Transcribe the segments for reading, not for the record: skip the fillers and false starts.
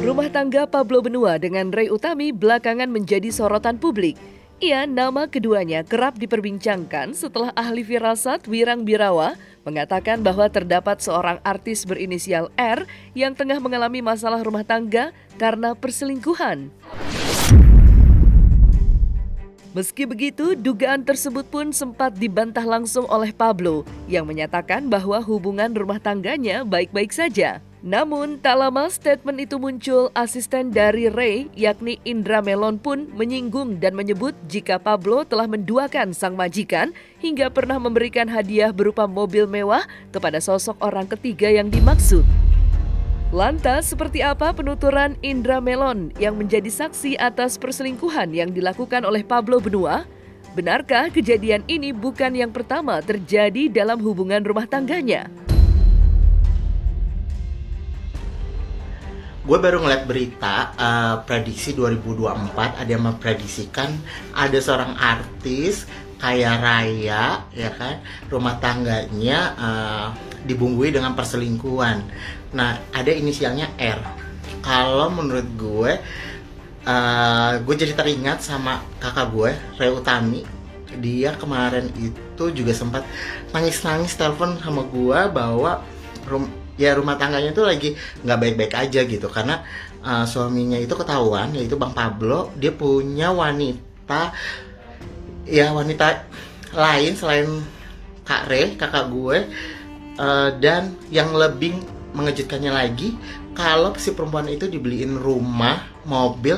Rumah tangga Pablo Benua dengan Ray Utami belakangan menjadi sorotan publik. Nama keduanya kerap diperbincangkan setelah ahli firasat Wirang Birawa mengatakan bahwa terdapat seorang artis berinisial R yang tengah mengalami masalah rumah tangga karena perselingkuhan. Meski begitu, dugaan tersebut pun sempat dibantah langsung oleh Pablo yang menyatakan bahwa hubungan rumah tangganya baik-baik saja. Namun, tak lama statement itu muncul, asisten dari Ray, yakni Indra Melon pun menyinggung dan menyebut jika Pablo telah menduakan sang majikan hingga pernah memberikan hadiah berupa mobil mewah kepada sosok orang ketiga yang dimaksud. Lantas, seperti apa penuturan Indra Melon yang menjadi saksi atas perselingkuhan yang dilakukan oleh Pablo Benua? Benarkah kejadian ini bukan yang pertama terjadi dalam hubungan rumah tangganya? Gue baru ngeliat berita prediksi 2024 ada yang memprediksikan ada seorang artis kaya raya, ya kan, rumah tangganya dibumbui dengan perselingkuhan. Nah, ada inisialnya R. Kalau menurut gue jadi teringat sama kakak gue, Ray Utami. Dia kemarin itu juga sempat nangis-nangis telepon sama gue bahwa rumah tangganya itu lagi nggak baik-baik aja gitu, karena suaminya itu ketahuan, yaitu Bang Pablo, dia punya wanita lain selain Kak Ray, kakak gue, dan yang lebih mengejutkannya lagi, kalau si perempuan itu dibeliin rumah, mobil,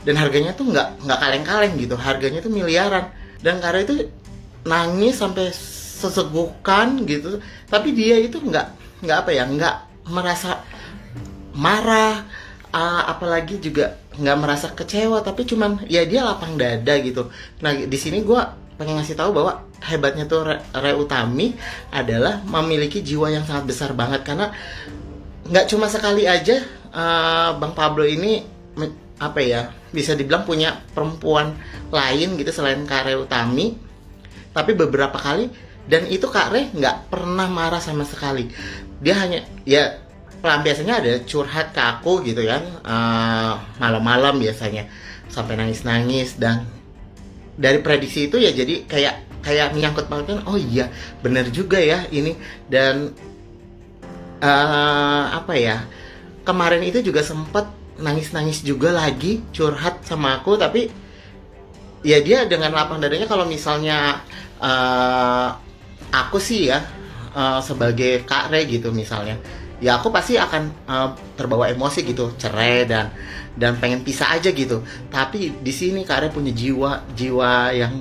dan harganya tuh nggak kaleng-kaleng gitu, harganya tuh miliaran, dan Kak Ray itu nangis sampai sesegukan gitu, tapi dia itu nggak merasa marah, apalagi juga nggak merasa kecewa, tapi cuman ya dia lapang dada gitu. Nah, di sini gue pengen ngasih tahu bahwa hebatnya tuh Ray Utami adalah memiliki jiwa yang sangat besar banget, karena nggak cuma sekali aja Bang Pablo ini bisa dibilang punya perempuan lain gitu selain Kak Ray Utami, tapi beberapa kali, dan itu Kak Ray nggak pernah marah sama sekali. Dia hanya biasanya ada curhat ke aku gitu kan, malam-malam biasanya sampai nangis-nangis, dan dari prediksi itu ya jadi kayak menyangkut pautkan, oh iya benar juga ya ini. Dan kemarin itu juga sempat nangis-nangis juga lagi curhat sama aku, tapi ya dia dengan lapang dadanya. Kalau misalnya aku sih ya sebagai Kak Ray gitu misalnya, ya aku pasti akan terbawa emosi gitu, cerai dan pengen pisah aja gitu. Tapi di sini Kak Ray punya jiwa yang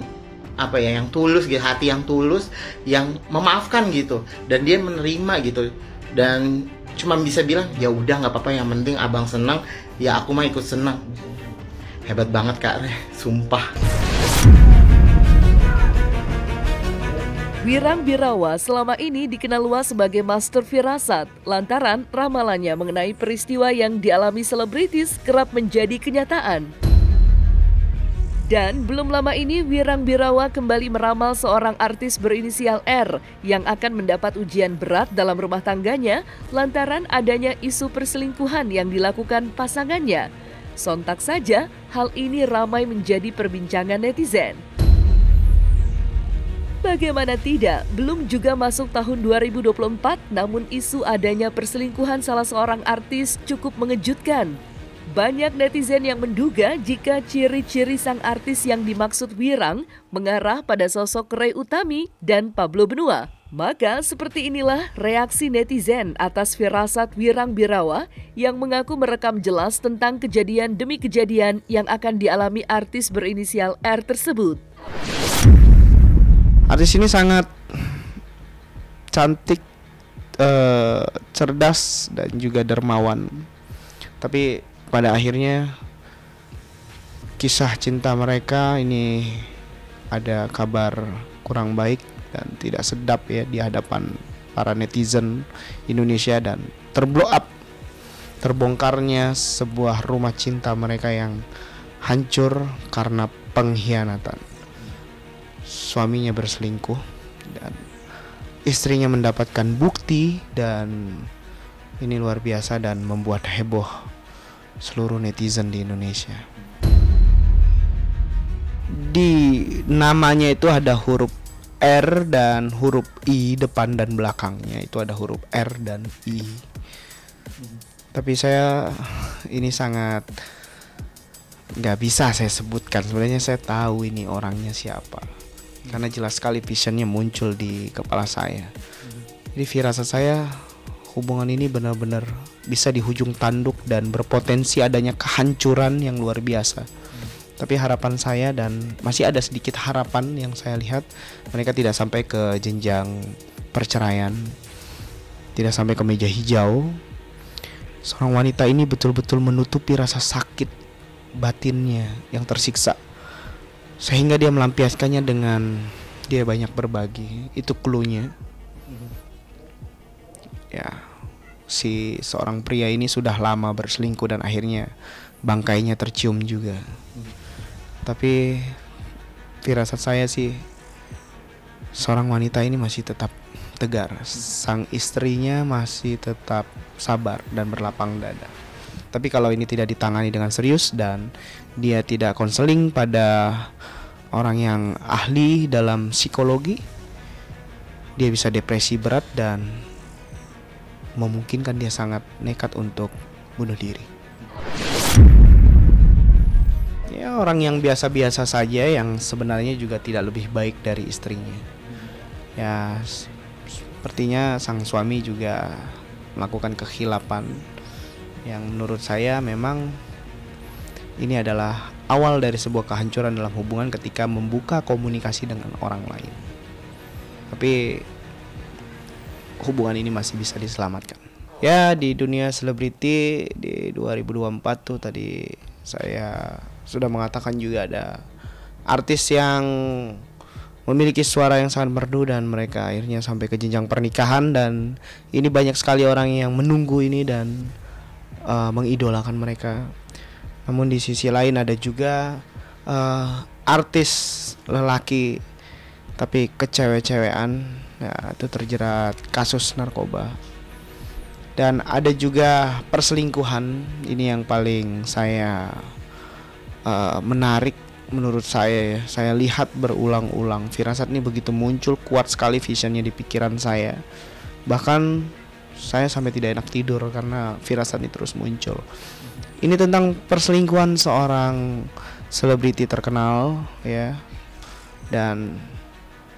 yang tulus gitu, hati yang tulus, yang memaafkan gitu, dan dia menerima gitu, dan cuma bisa bilang ya udah nggak apa-apa, yang penting abang senang, ya aku mah ikut senang. Hebat banget Kak Ray, sumpah. Wirang Birawa selama ini dikenal luas sebagai master firasat lantaran ramalannya mengenai peristiwa yang dialami selebritis kerap menjadi kenyataan. Dan belum lama ini Wirang Birawa kembali meramal seorang artis berinisial R yang akan mendapat ujian berat dalam rumah tangganya lantaran adanya isu perselingkuhan yang dilakukan pasangannya. Sontak saja hal ini ramai menjadi perbincangan netizen. Bagaimana tidak, belum juga masuk tahun 2024, namun isu adanya perselingkuhan salah seorang artis cukup mengejutkan. Banyak netizen yang menduga jika ciri-ciri sang artis yang dimaksud Wirang mengarah pada sosok Ray Utami dan Pablo Benua. Maka seperti inilah reaksi netizen atas firasat Wirang Birawa yang mengaku merekam jelas tentang kejadian demi kejadian yang akan dialami artis berinisial R tersebut. Artis ini sangat cantik, cerdas, dan juga dermawan. Tapi pada akhirnya kisah cinta mereka ini ada kabar kurang baik dan tidak sedap ya di hadapan para netizen Indonesia, dan terblow up, terbongkarnya sebuah rumah cinta mereka yang hancur karena pengkhianatan. Suaminya berselingkuh dan istrinya mendapatkan bukti, dan ini luar biasa dan membuat heboh seluruh netizen di Indonesia. Di namanya itu ada huruf R dan huruf I depan dan belakangnya, itu ada huruf R dan I. Tapi saya ini sangat nggak bisa saya sebutkan. Sebenarnya saya tahu ini orangnya siapa, karena jelas sekali visionnya muncul di kepala saya. Jadi firasat saya hubungan ini benar-benar bisa di ujung tanduk dan berpotensi adanya kehancuran yang luar biasa. Tapi harapan saya, dan masih ada sedikit harapan yang saya lihat, mereka tidak sampai ke jenjang perceraian, tidak sampai ke meja hijau. Seorang wanita ini betul-betul menutupi rasa sakit batinnya yang tersiksa, sehingga dia melampiaskannya dengan dia banyak berbagi. Itu cluenya. Ya, si seorang pria ini sudah lama berselingkuh dan akhirnya bangkainya tercium juga. Tapi firasat saya sih, seorang wanita ini masih tetap tegar. Sang istrinya masih tetap sabar dan berlapang dada. Tapi kalau ini tidak ditangani dengan serius dan dia tidak konseling pada orang yang ahli dalam psikologi, dia bisa depresi berat dan memungkinkan dia sangat nekat untuk bunuh diri. Ya, orang yang biasa-biasa saja yang sebenarnya juga tidak lebih baik dari istrinya. Ya, sepertinya sang suami juga melakukan kekhilapan yang menurut saya memang ini adalah awal dari sebuah kehancuran dalam hubungan ketika membuka komunikasi dengan orang lain. Tapi hubungan ini masih bisa diselamatkan. Ya, di dunia selebriti di 2024 tuh tadi saya sudah mengatakan juga ada artis yang memiliki suara yang sangat merdu dan mereka akhirnya sampai ke jenjang pernikahan, dan ini banyak sekali orang yang menunggu ini dan mengidolakan mereka. Namun di sisi lain ada juga artis lelaki tapi kecewe-cewean, ya, itu terjerat kasus narkoba. Dan ada juga perselingkuhan, ini yang paling saya menarik menurut saya ya. Saya lihat berulang-ulang firasat ini begitu muncul, kuat sekali visionnya di pikiran saya. Bahkan saya sampai tidak enak tidur karena firasat ini terus muncul. Ini tentang perselingkuhan seorang selebriti terkenal ya. Dan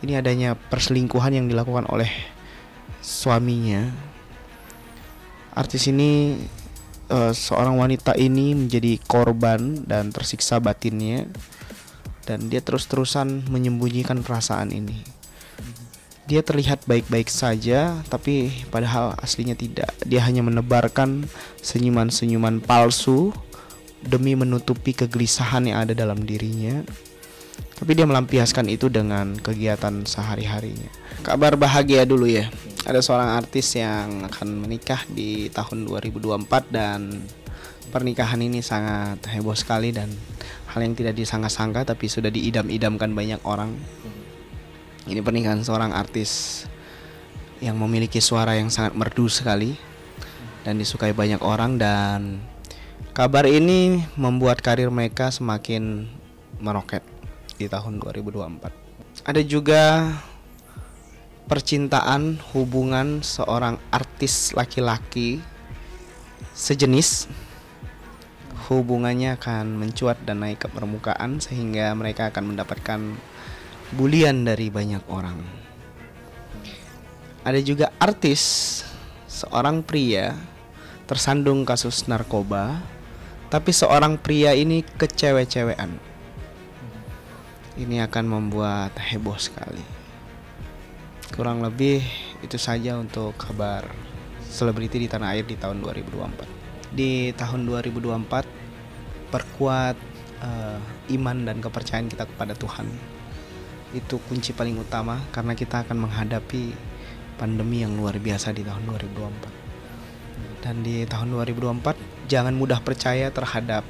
ini adanya perselingkuhan yang dilakukan oleh suaminya. Artis ini seorang wanita ini menjadi korban dan tersiksa batinnya, dan dia terus-terusan menyembunyikan perasaan ini. Dia terlihat baik-baik saja, tapi padahal aslinya tidak. Dia hanya menebarkan senyuman-senyuman palsu demi menutupi kegelisahan yang ada dalam dirinya. Tapi dia melampiaskan itu dengan kegiatan sehari-harinya. Kabar bahagia dulu ya. Ada seorang artis yang akan menikah di tahun 2024 dan pernikahan ini sangat heboh sekali dan hal yang tidak disangka-sangka tapi sudah diidam-idamkan banyak orang. Ini pernikahan seorang artis yang memiliki suara yang sangat merdu sekali dan disukai banyak orang, dan kabar ini membuat karir mereka semakin meroket di tahun 2024. Ada juga percintaan hubungan seorang artis laki-laki sejenis. Hubungannya akan mencuat dan naik ke permukaan sehingga mereka akan mendapatkan bulian dari banyak orang. Ada juga artis seorang pria tersandung kasus narkoba, tapi seorang pria ini kecewe-cewean. Ini akan membuat heboh sekali. Kurang lebih itu saja untuk kabar selebriti di tanah air di tahun 2024. Di tahun 2024 perkuat iman dan kepercayaan kita kepada Tuhan. Itu kunci paling utama karena kita akan menghadapi pandemi yang luar biasa di tahun 2024. Dan di tahun 2024 jangan mudah percaya terhadap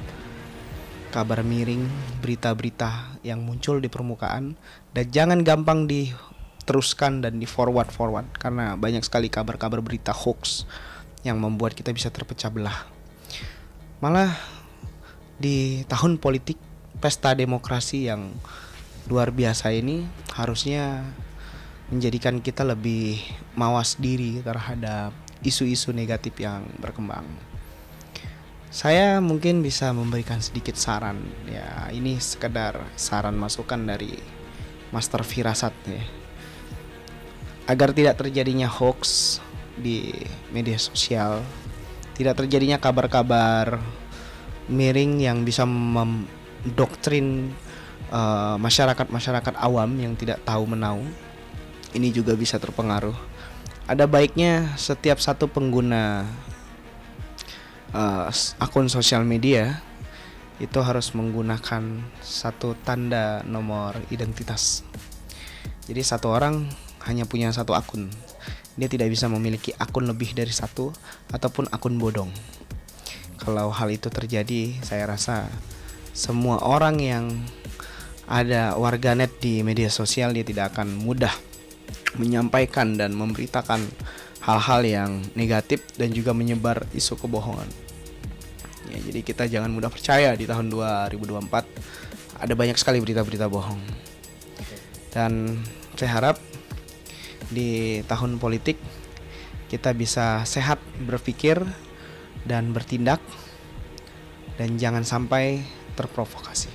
kabar miring, berita-berita yang muncul di permukaan, dan jangan gampang diteruskan dan di forward karena banyak sekali kabar-kabar berita hoax yang membuat kita bisa terpecah belah. Malah di tahun politik pesta demokrasi yang luar biasa ini harusnya menjadikan kita lebih mawas diri terhadap isu-isu negatif yang berkembang. Saya mungkin bisa memberikan sedikit saran, ya ini sekedar saran masukan dari Master Firasat ya. Agar tidak terjadinya hoax di media sosial, tidak terjadinya kabar-kabar miring yang bisa mendoktrin masyarakat awam yang tidak tahu menau. Ini juga bisa terpengaruh. Ada baiknya setiap satu pengguna akun sosial media itu harus menggunakan satu tanda nomor identitas. Jadi satu orang hanya punya satu akun. Dia tidak bisa memiliki akun lebih dari satu ataupun akun bodong. Kalau hal itu terjadi, saya rasa semua orang yang ada warganet di media sosial dia tidak akan mudah menyampaikan dan memberitakan hal-hal yang negatif dan juga menyebar isu kebohongan. Ya, jadi kita jangan mudah percaya di tahun 2024 ada banyak sekali berita-berita bohong. Dan saya harap di tahun politik kita bisa sehat berpikir dan bertindak dan jangan sampai terprovokasi.